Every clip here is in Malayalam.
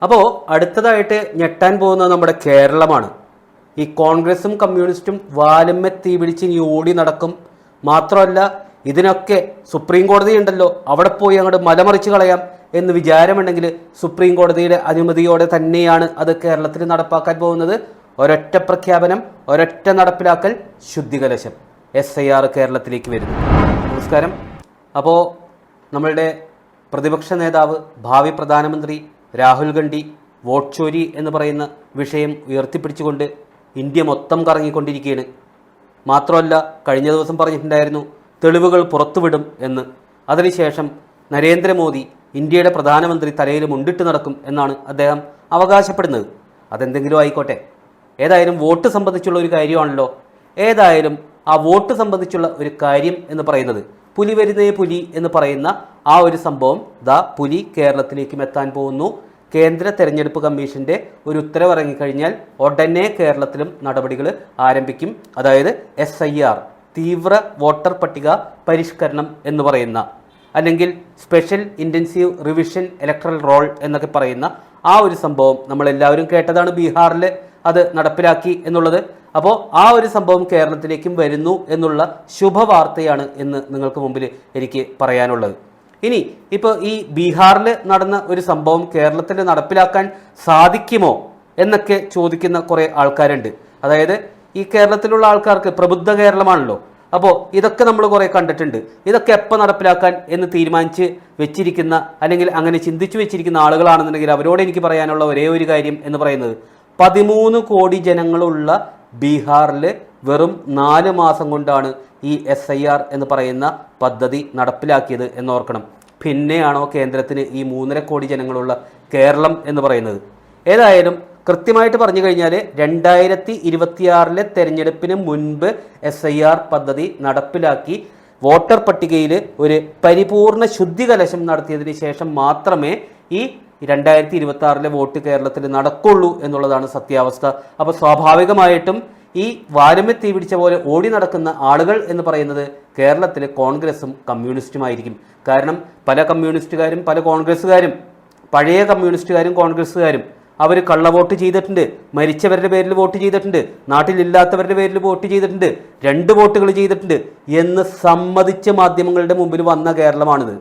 അപ്പോൾ അടുത്തതായിട്ട് ഞെട്ടാൻ പോകുന്നത് നമ്മുടെ കേരളമാണ്. ഈ കോൺഗ്രസും കമ്മ്യൂണിസ്റ്റും വാലുമ്മ തീ പിടിച്ച് ഇനി ഓടി നടക്കും. മാത്രമല്ല ഇതിനൊക്കെ സുപ്രീം കോടതി ഉണ്ടല്ലോ, അവിടെ പോയി അങ്ങോട്ട് മലമറിച്ച് കളയാം എന്ന് വിചാരമുണ്ടെങ്കിൽ സുപ്രീം കോടതിയുടെ അനുമതിയോടെ തന്നെയാണ് അത് കേരളത്തിൽ നടപ്പാക്കാൻ പോകുന്നത്. ഒരൊറ്റ പ്രഖ്യാപനം, ഒരൊറ്റ നടപ്പിലാക്കൽ, ശുദ്ധികലശം. SIR കേരളത്തിലേക്ക് വരുന്നു. നമസ്കാരം. അപ്പോൾ നമ്മളുടെ പ്രതിപക്ഷ നേതാവ് ഭാവി പ്രധാനമന്ത്രി രാഹുൽ ഗാന്ധി വോട്ട് ചോരി എന്ന് പറയുന്ന വിഷയം ഉയർത്തിപ്പിടിച്ചുകൊണ്ട് ഇന്ത്യ മൊത്തം കറങ്ങിക്കൊണ്ടിരിക്കുകയാണ്. മാത്രമല്ല കഴിഞ്ഞ ദിവസം പറഞ്ഞിട്ടുണ്ടായിരുന്നു തെളിവുകൾ പുറത്തുവിടും എന്ന്. അതിനുശേഷം നരേന്ദ്രമോദി ഇന്ത്യയുടെ പ്രധാനമന്ത്രി തലയിൽ മുണ്ടിട്ട് നടക്കും എന്നാണ് അദ്ദേഹം അവകാശപ്പെടുന്നത്. അതെന്തെങ്കിലും ആയിക്കോട്ടെ, ഏതായാലും വോട്ട് സംബന്ധിച്ചുള്ള ഒരു കാര്യമാണല്ലോ. ഏതായാലും ആ വോട്ട് സംബന്ധിച്ചുള്ള ഒരു കാര്യം എന്ന് പറയുന്നത് പുലി വരുന്നേ പുലി എന്ന് പറയുന്ന ആ ഒരു സംഭവം പുലി കേരളത്തിലേക്കും എത്താൻ പോകുന്നു. കേന്ദ്ര തെരഞ്ഞെടുപ്പ് കമ്മീഷൻ്റെ ഒരു ഉത്തരവ് ഇറങ്ങിക്കഴിഞ്ഞാൽ ഉടനെ കേരളത്തിലും നടപടികൾ ആരംഭിക്കും. അതായത് SIR, തീവ്ര വോട്ടർ പട്ടിക പരിഷ്കരണം എന്ന് പറയുന്ന, അല്ലെങ്കിൽ special intensive revision electoral roll എന്നൊക്കെ പറയുന്ന ആ ഒരു സംഭവം നമ്മളെല്ലാവരും കേട്ടതാണ്. ബീഹാറിൽ അത് നടപ്പിലാക്കി എന്നുള്ളത്. അപ്പോൾ ആ ഒരു സംഭവം കേരളത്തിലേക്കും വരുന്നു എന്നുള്ള ശുഭവാർത്തയാണ് ഇന്ന് നിങ്ങൾക്ക് മുമ്പിൽ എനിക്ക് പറയാനുള്ളത്. ഇനി ഇപ്പോൾ ഈ ബീഹാറിൽ നടന്ന ഒരു സംഭവം കേരളത്തിൽ നടപ്പിലാക്കാൻ സാധിക്കുമോ എന്നൊക്കെ ചോദിക്കുന്ന കുറേ ആൾക്കാരുണ്ട്. അതായത് ഈ കേരളത്തിലുള്ള ആൾക്കാർക്ക് പ്രബുദ്ധ കേരളമാണല്ലോ. അപ്പോൾ ഇതൊക്കെ നമ്മൾ കുറേ കണ്ടിട്ടുണ്ട്. ഇതൊക്കെ എപ്പോൾ നടപ്പിലാക്കാൻ എന്ന് തീരുമാനിച്ച് വെച്ചിരിക്കുന്ന, അല്ലെങ്കിൽ അങ്ങനെ ചിന്തിച്ചു വെച്ചിരിക്കുന്ന ആളുകളാണെന്നുണ്ടെങ്കിൽ അവരോട് എനിക്ക് പറയാനുള്ള ഒരേ ഒരു കാര്യം എന്ന് പറയുന്നത് 13 കോടി ജനങ്ങളുള്ള ബീഹാറിൽ വെറും 4 മാസം കൊണ്ടാണ് ഈ SIR എന്ന് പറയുന്ന പദ്ധതി നടപ്പിലാക്കിയത് എന്നോർക്കണം. പിന്നെയാണോ കേന്ദ്രത്തിന് ഈ 3.5 കോടി ജനങ്ങളുള്ള കേരളം എന്ന് പറയുന്നത്? ഏതായാലും കൃത്യമായിട്ട് പറഞ്ഞു കഴിഞ്ഞാൽ 2026 തെരഞ്ഞെടുപ്പിന് മുൻപ് SIR പദ്ധതി നടപ്പിലാക്കി വോട്ടർ പട്ടികയിൽ ഒരു പരിപൂർണ ശുദ്ധികലശം നടത്തിയതിന് ശേഷം മാത്രമേ ഈ 2026 വോട്ട് കേരളത്തിൽ നടക്കുള്ളൂ എന്നുള്ളതാണ് സത്യാവസ്ഥ. അപ്പോൾ സ്വാഭാവികമായിട്ടും ഈ വാലുമ്മ തീ പിടിച്ച പോലെ ഓടി നടക്കുന്ന ആളുകൾ എന്ന് പറയുന്നത് കേരളത്തിലെ കോൺഗ്രസും കമ്മ്യൂണിസ്റ്റുമായിരിക്കും. കാരണം പല കമ്മ്യൂണിസ്റ്റുകാരും പല കോൺഗ്രസ്സുകാരും, പഴയ കമ്മ്യൂണിസ്റ്റുകാരും കോൺഗ്രസ്സുകാരും അവർ കള്ളവോട്ട് ചെയ്തിട്ടുണ്ട്, മരിച്ചവരുടെ പേരിൽ വോട്ട് ചെയ്തിട്ടുണ്ട്, നാട്ടിലില്ലാത്തവരുടെ പേരിൽ വോട്ട് ചെയ്തിട്ടുണ്ട്, 2 വോട്ടുകൾ ചെയ്തിട്ടുണ്ട് എന്ന് സമ്മതിച്ച മാധ്യമങ്ങളുടെ മുമ്പിൽ വന്ന കേരളമാണിത്.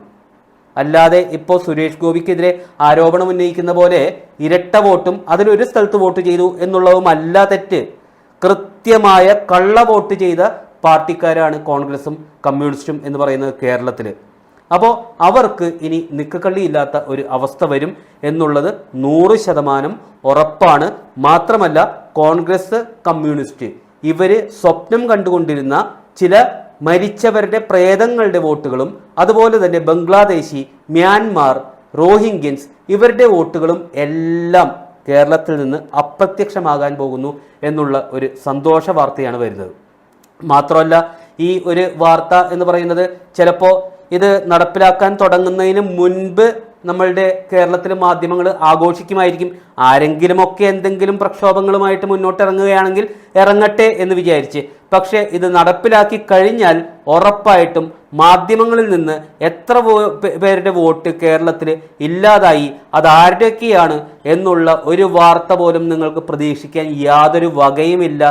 അല്ലാതെ ഇപ്പോൾ സുരേഷ് ഗോപിക്കെതിരെ ആരോപണം ഉന്നയിക്കുന്ന പോലെ ഇരട്ട വോട്ടും അതിലൊരു സ്ഥലത്ത് വോട്ട് ചെയ്തു എന്നുള്ളതുമല്ല തെറ്റ്. കൃത്യമായ കള്ളവോട്ട് ചെയ്ത പാർട്ടിക്കാരാണ് കോൺഗ്രസും കമ്മ്യൂണിസ്റ്റും എന്ന് പറയുന്നത് കേരളത്തിൽ. അപ്പോൾ അവർക്ക് ഇനി നിക്കക്കള്ളിയില്ലാത്ത ഒരു അവസ്ഥ വരും എന്നുള്ളത് 100% ഉറപ്പാണ്. മാത്രമല്ല കോൺഗ്രസ്, കമ്മ്യൂണിസ്റ്റ് ഇവർ സ്വപ്നം കണ്ടുകൊണ്ടിരുന്ന ചില മരിച്ചവരുടെ പ്രേതങ്ങളുടെ വോട്ടുകളും അതുപോലെ തന്നെ ബംഗ്ലാദേശി, മ്യാൻമാർ, റോഹിംഗ്യൻസ് ഇവരുടെ വോട്ടുകളും എല്ലാം കേരളത്തിൽ നിന്ന് അപ്രത്യക്ഷമാകാൻ പോകുന്നു എന്നുള്ള ഒരു സന്തോഷ വാർത്തയാണ് വരുന്നത്. മാത്രമല്ല ഈ ഒരു വാർത്ത എന്ന് പറയുന്നത് ചിലപ്പോൾ ഇത് നടപ്പിലാക്കാൻ തുടങ്ങുന്നതിന് മുൻപ് നമ്മളുടെ കേരളത്തിലെ മാധ്യമങ്ങൾ ആഘോഷിക്കുമായിരിക്കും. ആരെങ്കിലുമൊക്കെ എന്തെങ്കിലും പ്രക്ഷോഭങ്ങളുമായിട്ട് മുന്നോട്ടിറങ്ങുകയാണെങ്കിൽ ഇറങ്ങട്ടെ എന്ന് വിചാരിച്ച്. പക്ഷേ ഇത് നടപ്പിലാക്കി കഴിഞ്ഞാൽ ഉറപ്പായിട്ടും മാധ്യമങ്ങളിൽ നിന്ന് എത്ര പേരുടെ വോട്ട് കേരളത്തിൽ ഇല്ലാതായി, അതാരുടെയൊക്കെയാണ് എന്നുള്ള ഒരു വാർത്ത പോലും നിങ്ങൾക്ക് പ്രതീക്ഷിക്കാൻ യാതൊരു വകയുമില്ല.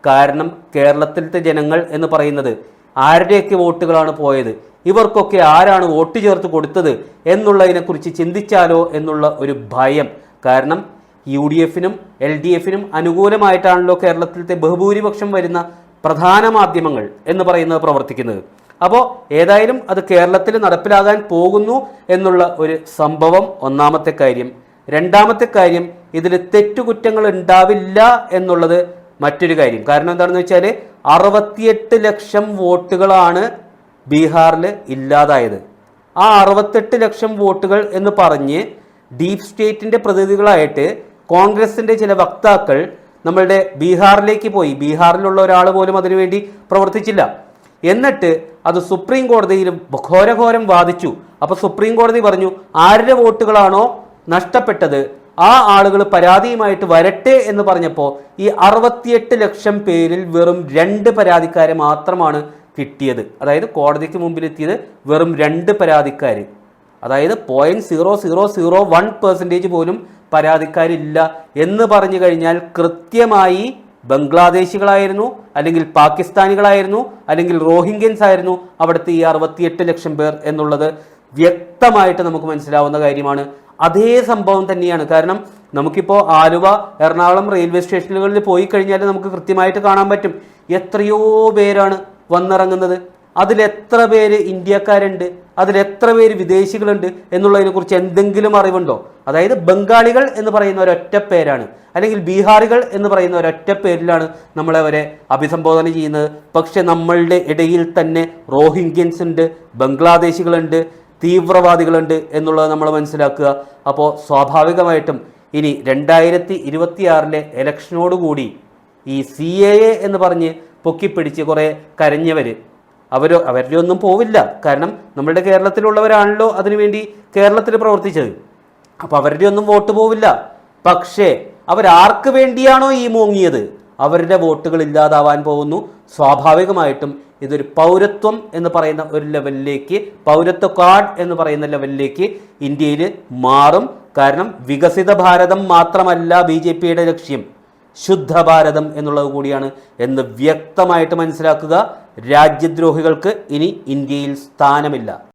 കാരണം കേരളത്തിലത്തെ ജനങ്ങൾ എന്ന് പറയുന്നത് ആരുടെയൊക്കെ വോട്ടുകളാണ് പോയത്, ഇവർക്കൊക്കെ ആരാണ് വോട്ട് ചേർത്ത് കൊടുത്തത് എന്നുള്ളതിനെക്കുറിച്ച് ചിന്തിച്ചാലോ എന്നുള്ള ഒരു ഭയം. കാരണം UDFനും LDFനും അനുകൂലമായിട്ടാണല്ലോ കേരളത്തിലത്തെ ബഹുഭൂരിപക്ഷം വരുന്ന പ്രധാന മാധ്യമങ്ങൾ എന്ന് പറയുന്നത് പ്രവർത്തിക്കുന്നത്. അപ്പോൾ ഏതായാലും അത് കേരളത്തിൽ നടപ്പിലാകാൻ പോകുന്നു എന്നുള്ള ഒരു സംഭവം ഒന്നാമത്തെ കാര്യം. രണ്ടാമത്തെ കാര്യം, ഇതിൽ തെറ്റുകുറ്റങ്ങൾ ഉണ്ടാവില്ല എന്നുള്ളത് മറ്റൊരു കാര്യം. കാരണം എന്താണെന്ന് വെച്ചാൽ 68 ലക്ഷം വോട്ടുകളാണ് ബീഹാറിൽ ഇല്ലാതായത്. ആ 68 ലക്ഷം വോട്ടുകൾ എന്ന് പറഞ്ഞ് ഡീപ് സ്റ്റേറ്റിൻ്റെ പ്രതിനിധികളായിട്ട് കോൺഗ്രസിൻ്റെ ചില വക്താക്കൾ നമ്മളുടെ ബീഹാറിലേക്ക് പോയി. ബീഹാറിലുള്ള ഒരാൾ പോലും അതിനുവേണ്ടി പ്രവർത്തിച്ചില്ല. എന്നിട്ട് അത് സുപ്രീം കോടതിയിൽ ഘോരഘോരം വാദിച്ചു. അപ്പോൾ സുപ്രീം കോടതി പറഞ്ഞു ആരുടെ വോട്ടുകളാണോ നഷ്ടപ്പെട്ടത് ആ ആളുകൾ പരാതിയുമായിട്ട് വരട്ടെ എന്ന് പറഞ്ഞപ്പോൾ ഈ 68 ലക്ഷം പേരിൽ വെറും 2 പരാതിക്കാരെ മാത്രമാണ് കിട്ടിയത്. അതായത് കോടതിക്ക് മുമ്പിലെത്തിയത് വെറും 2 പരാതിക്കാർ. അതായത് 0.0001% പോലും പരാതിക്കാരില്ല എന്ന് പറഞ്ഞു കഴിഞ്ഞാൽ കൃത്യമായി ബംഗ്ലാദേശികളായിരുന്നു, അല്ലെങ്കിൽ പാകിസ്ഥാനികളായിരുന്നു, അല്ലെങ്കിൽ റോഹിംഗ്യൻസ് ആയിരുന്നു അവിടുത്തെ ഈ 68 ലക്ഷം പേർ എന്നുള്ളത് വ്യക്തമായിട്ട് നമുക്ക് മനസ്സിലാവുന്ന കാര്യമാണ്. അതേ സംഭവം തന്നെയാണ്. കാരണം നമുക്കിപ്പോൾ ആലുവ, എറണാകുളം റെയിൽവേ സ്റ്റേഷനുകളിൽ പോയി കഴിഞ്ഞാൽ നമുക്ക് കൃത്യമായിട്ട് കാണാൻ പറ്റും എത്രയോ പേരാണ് വന്നിറങ്ങുന്നത്. അതിലെത്ര പേര് ഇന്ത്യക്കാരുണ്ട്, അതിലെത്ര പേര് വിദേശികളുണ്ട് എന്നുള്ളതിനെക്കുറിച്ച് എന്തെങ്കിലും അറിവുണ്ടോ? അതായത് ബംഗാളികൾ എന്ന് പറയുന്ന ഒരൊറ്റ പേരാണ്, അല്ലെങ്കിൽ ബീഹാറികൾ എന്ന് പറയുന്ന ഒരൊറ്റ പേരിലാണ് നമ്മളവരെ അഭിസംബോധന ചെയ്യുന്നത്. പക്ഷെ നമ്മളുടെ ഇടയിൽ തന്നെ റോഹിംഗ്യൻസ് ഉണ്ട്, ബംഗ്ലാദേശികളുണ്ട്, തീവ്രവാദികളുണ്ട് എന്നുള്ളത് നമ്മൾ മനസ്സിലാക്കുക. അപ്പോൾ സ്വാഭാവികമായിട്ടും ഇനി 2026 ഇലക്ഷനോടുകൂടി ഈ CAA എന്ന് പറഞ്ഞ് പൊക്കിപ്പിടിച്ച് കുറേ കരഞ്ഞവർ അവരുടെ ഒന്നും പോവില്ല. കാരണം നമ്മളുടെ കേരളത്തിലുള്ളവരാണല്ലോ അതിനുവേണ്ടി കേരളത്തിൽ പ്രവർത്തിച്ചത്. അപ്പോൾ അവരുടെ ഒന്നും വോട്ട് പോവില്ല. പക്ഷേ അവരാർക്ക് വേണ്ടിയാണോ ഈ മോങ്ങിയത്, അവരുടെ വോട്ടുകൾ ഇല്ലാതാവാൻ പോകുന്നു. സ്വാഭാവികമായിട്ടും ഇതൊരു പൗരത്വം എന്ന് പറയുന്ന ഒരു ലെവലിലേക്ക്, പൗരത്വ കാർഡ് എന്ന് പറയുന്ന ലെവലിലേക്ക് ഇന്ത്യയിൽ മാറും. കാരണം വികസിത ഭാരതം മാത്രമല്ല BJPയുടെ ലക്ഷ്യം, ശുദ്ധ ഭാരതം എന്നുള്ളത് കൂടിയാണ് എന്ന് വ്യക്തമായിട്ട് മനസ്സിലാക്കുക. രാജ്യദ്രോഹികൾക്ക് ഇനി ഇന്ത്യയിൽ സ്ഥാനമില്ല.